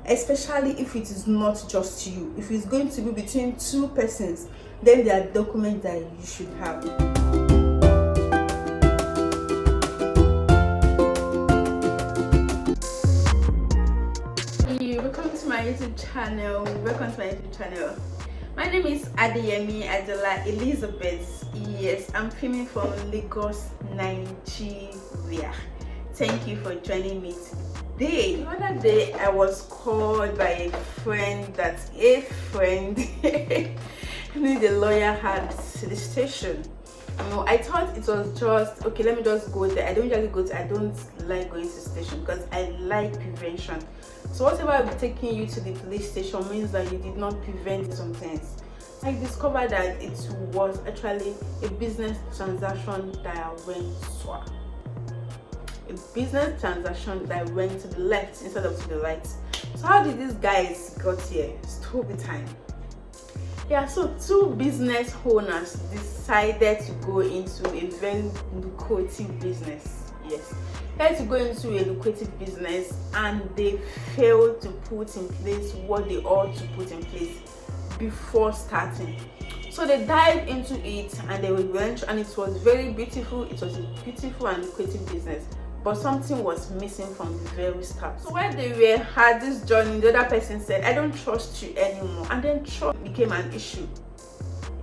especially if it is not just you. If it's going to be between two persons, then there are documents that you should have. Welcome to my YouTube channel. My name is Adeyemi Adeola Elizabeth. Yes, I'm filming from Lagos, Nigeria. Thank you for joining me today. The other day I was called by a friend who the lawyer had to the station. I thought it was just okay, let me just go there. I don't like going to the station because I like prevention. So whatever I'll be taking you to the police station means that you did not prevent some things. I discovered that it was actually a business transaction that I went to. A business transaction that went to the left instead of to the right. So how did these guys got here? Story time. Yeah, so two business owners decided to go into a very lucrative business. Yes, they had to go into a lucrative business and they failed to put in place what they ought to put in place before starting. So they dived into it and they went, and it was very beautiful. It was a beautiful and lucrative business, but something was missing from the very start. So when they had this journey, the other person said, "I don't trust you anymore," and then trust became an issue.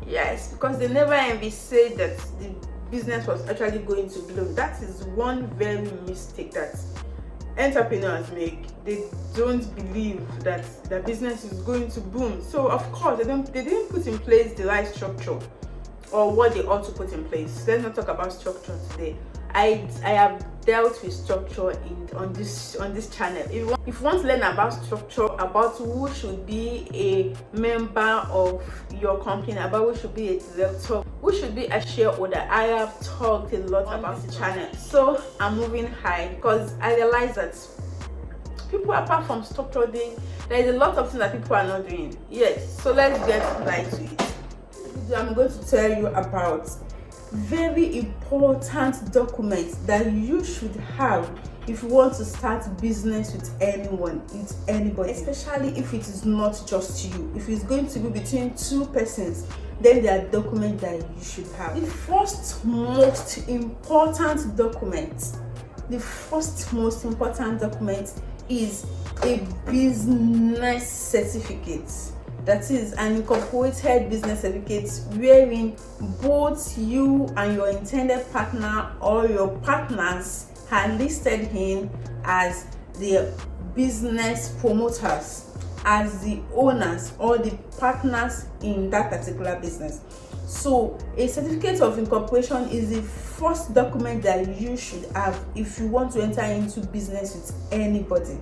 Yes, because they never envisaged that the business was actually going to bloom. That is one very mistake that entrepreneurs make. They don't believe that the business is going to boom. So of course they didn't put in place the right structure or what they ought to put in place. Let's not talk about structure today. I have dealt with structure on this channel. If you want to learn about structure, about who should be a member of your company, about who should be a director, who should be a shareholder, I have talked a lot about the channel. So I'm moving high because I realize that people, apart from structure, there is a lot of things that people are not doing. Yes, so let's get right to it. I'm going to tell you about very important documents that you should have if you want to start business with anyone, with anybody, especially if it is not just you. If it's going to be between two persons, then there are documents that you should have. The first most important document is a business certificate. That is an incorporated business certificate wherein both you and your intended partner or your partners are listed in as the business promoters, as the owners or the partners in that particular business. So a certificate of incorporation is the first document that you should have if you want to enter into business with anybody,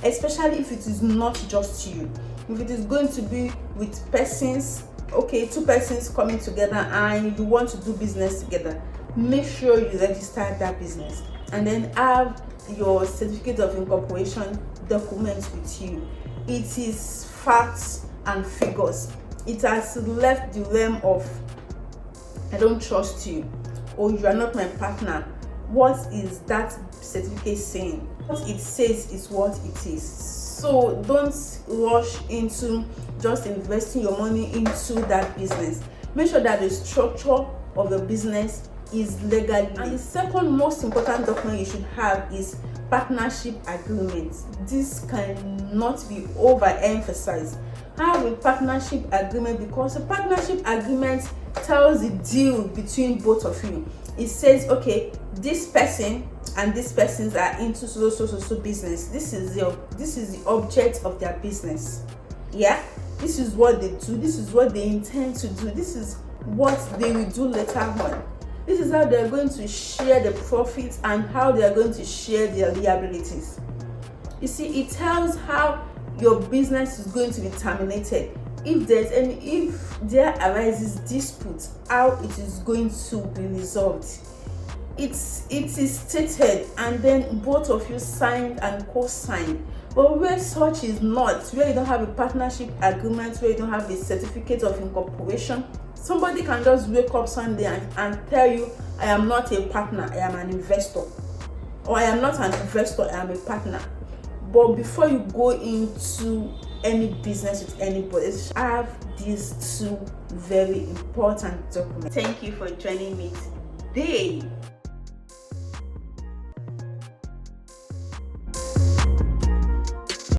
especially if it is not just you. If it is going to be with persons, okay, two persons coming together and you want to do business together, make sure you register that business and then have your certificate of incorporation documents with you. It is facts and figures. It has left the realm of "I don't trust you" or "you are not my partner." What is that certificate saying? What it says is what it is. So don't rush into just investing your money into that business. Make sure that the structure of the business is legally. And the second most important document you should have is partnership agreement. This cannot be overemphasized. Have a partnership agreement because a partnership agreement tells the deal between both of you. It says, okay, this person and these persons are into so business. This is the object of their business. Yeah, this is what they do. This is what they intend to do. This is what they will do later on. This is how they are going to share the profits and how they are going to share their liabilities. You see, it tells how your business is going to be terminated. If there arises dispute, how it is going to be resolved. It is stated and then both of you signed and co-signed. But where such is not, where you don't have a partnership agreement, where you don't have a certificate of incorporation, somebody can just wake up Sunday and tell you, "I am not a partner, I am an investor," or "I am not an investor, I am a partner." But before you go into any business with anybody, have these two very important documents. Thank you for joining me today.